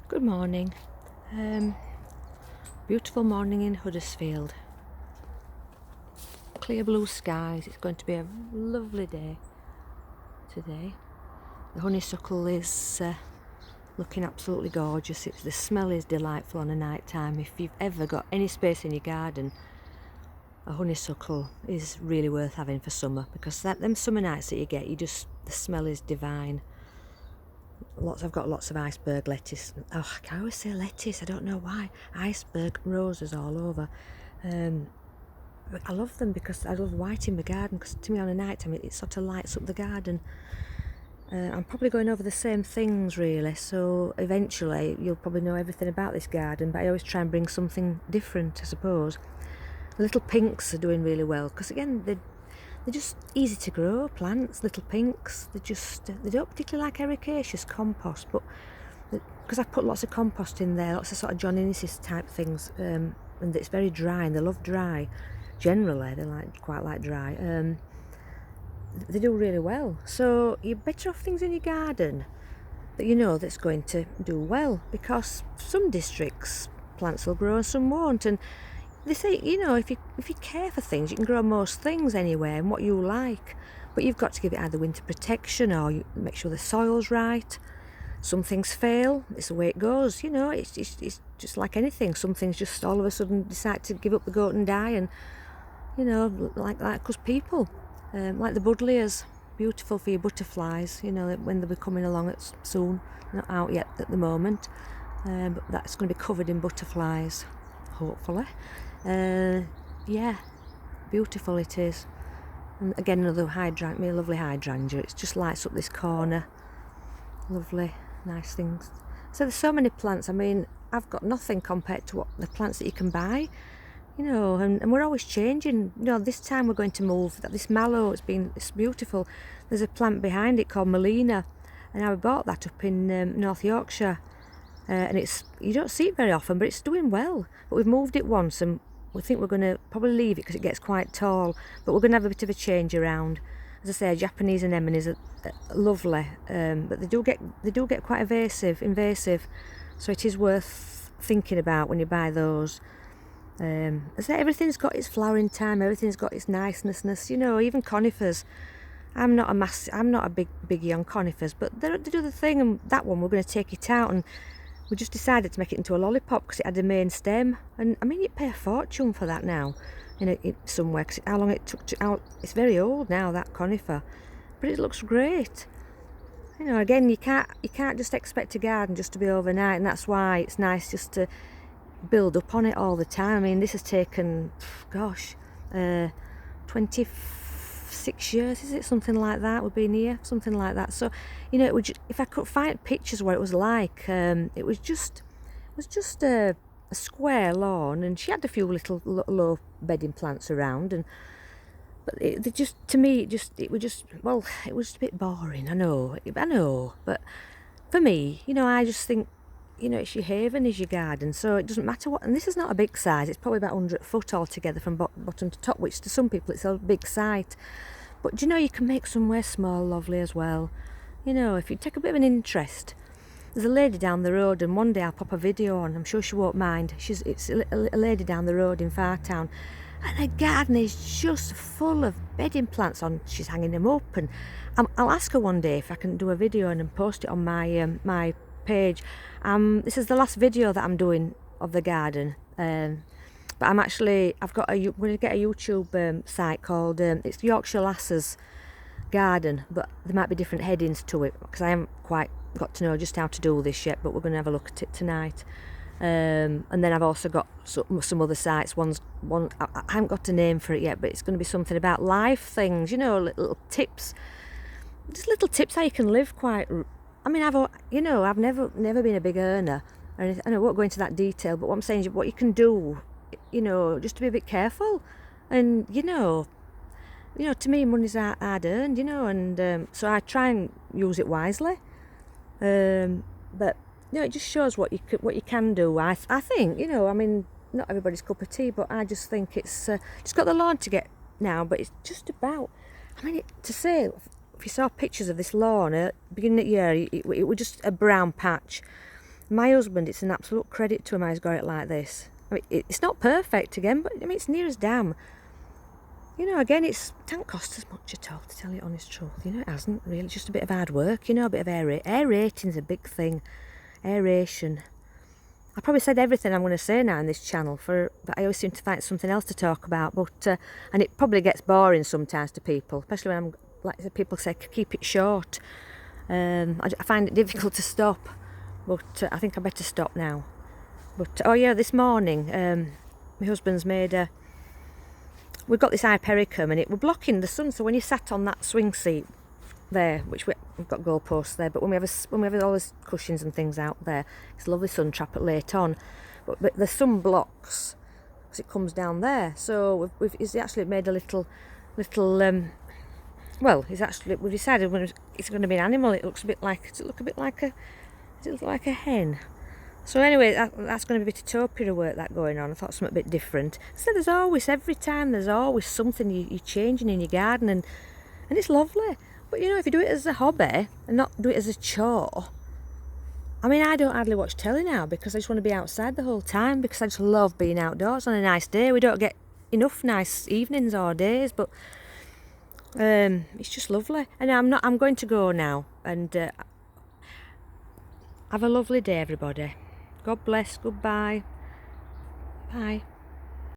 Good morning. Beautiful morning in Huddersfield. Clear blue skies. It's going to be a lovely day today. The honeysuckle is looking absolutely gorgeous. The smell is delightful on a night time. If you've ever got any space in your garden, a honeysuckle is really worth having for summer, because them summer nights that you get, the smell is divine. I've got lots of iceberg lettuce. Oh, I always say lettuce, I don't know why. Iceberg roses all over. But I love them because I love white in my garden, because to me on a night time it sort of lights up the garden. I'm probably going over the same things really, so eventually you'll probably know everything about this garden, but I always try and bring something different, I suppose. The little pinks are doing really well, because again they're just easy to grow plants. Little pinks, they don't particularly like ericaceous compost, but because I put lots of compost in there, lots of sort of John Innes type things, and it's very dry, and they love dry. Generally, they quite like dry. They do really well. So you're better off things in your garden that you know that's going to do well, because some districts plants will grow and some won't, and they say, if you care for things, you can grow most things anywhere and what you like, but you've got to give it either winter protection or you make sure the soil's right. Some things fail, it's the way it goes, it's just like anything. Some things just all of a sudden decide to give up the goat and die, and like us people, like the buddleias, beautiful for your butterflies, when they'll be coming along soon, not out yet at the moment, but that's going to be covered in butterflies, hopefully. Yeah, beautiful it is. And again, another lovely hydrangea, it just lights up this corner. Lovely, nice things. So there's so many plants. I mean, I've got nothing compared to what the plants that you can buy, and we're always changing. This time we're going to move this mallow. It's beautiful. There's a plant behind it called Melina, and I bought that up in North Yorkshire, and you don't see it very often, but it's doing well. But we've moved it once, and we think we're going to probably leave it because it gets quite tall, but we're going to have a bit of a change around. As I say, Japanese anemones are lovely, but they do get quite invasive, so it is worth thinking about when you buy those. As I say, everything's got its flowering time, everything's got its niceness. Even conifers. I'm not a biggie on conifers, but they do the thing. And that one, we're going to take it out, and we just decided to make it into a lollipop because it had a main stem. And I mean, you pay a fortune for that now, somewhere, because how long it took to out. It's very old now, that conifer, but it looks great. Again, you can't just expect a garden just to be overnight, and that's why it's nice just to build up on it all the time. I mean, this has taken, 26 years, is it? Something like that. We've been here, something like that. So, if I could find pictures of what it was like, it was just a square lawn, and she had a few little low bedding plants around, but it was just a bit boring. I know, but for me, I just think, it's your haven, is your garden, so it doesn't matter what. And this is not a big size, it's probably about 100 foot altogether from bottom to top, which to some people it's a big site. But you can make somewhere small lovely as well. If you take a bit of an interest. There's a lady down the road, and one day I'll pop a video on, I'm sure she won't mind. It's a lady down the road in Fartown, and her garden is just full of bedding plants on. She's hanging them up, and I'll ask her one day if I can do a video and post it on my page. This is the last video that I'm doing of the garden, but I'm going to get a YouTube site called it's Yorkshire Lasses Garden, but there might be different headings to it because I haven't quite got to know just how to do this yet, but we're going to have a look at it tonight. And then I've also got some other sites. I haven't got a name for it yet, but it's going to be something about life things, little tips, just little tips how you can live quite. I mean, I've never been a big earner, and I won't go into that detail, but what I'm saying is what you can do, just to be a bit careful, and to me, money's hard earned, and so I try and use it wisely. But it just shows what you can do. I think, I mean, not everybody's cup of tea, but I just think it's just got the lawn to get now, but it's just about. I mean, to say. If you saw pictures of this lawn at the beginning of the year, it was just a brown patch, My husband, it's an absolute credit to him how he's got it like this. I mean, it's not perfect again, but I mean, it's near as damn. You know, again, it hasn't cost as much at all, to tell you the honest truth. You know, it hasn't really. It's just a bit of hard work, you know, a bit of aerating's a big thing. Aeration. I probably said everything I'm going to say now in this channel, but I always seem to find something else to talk about. But and it probably gets boring sometimes to people, especially when like people say keep it short. I find it difficult to stop, but I think I better stop now. But oh yeah, this morning my husband's made we've got this Hypericum and it were blocking the sun, so when you sat on that swing seat there, which we've got goalposts there, but when we have all those cushions and things out there, it's a lovely sun trap at late on, but the sun blocks because it comes down there. So he's actually made a little well, we've decided when it's going to be an animal. It looks a bit like, does it look like a hen? So anyway, that's going to be a bit of topiary work that going on. I thought something a bit different. So every time there's always something you're changing in your garden, and it's lovely. But you know, if you do it as a hobby and not do it as a chore, I mean, I don't hardly watch telly now because I just want to be outside the whole time, because I just love being outdoors on a nice day. We don't get enough nice evenings or days, but it's just lovely. And I'm going to go now, and have a lovely day, everybody. God bless. Goodbye. Bye.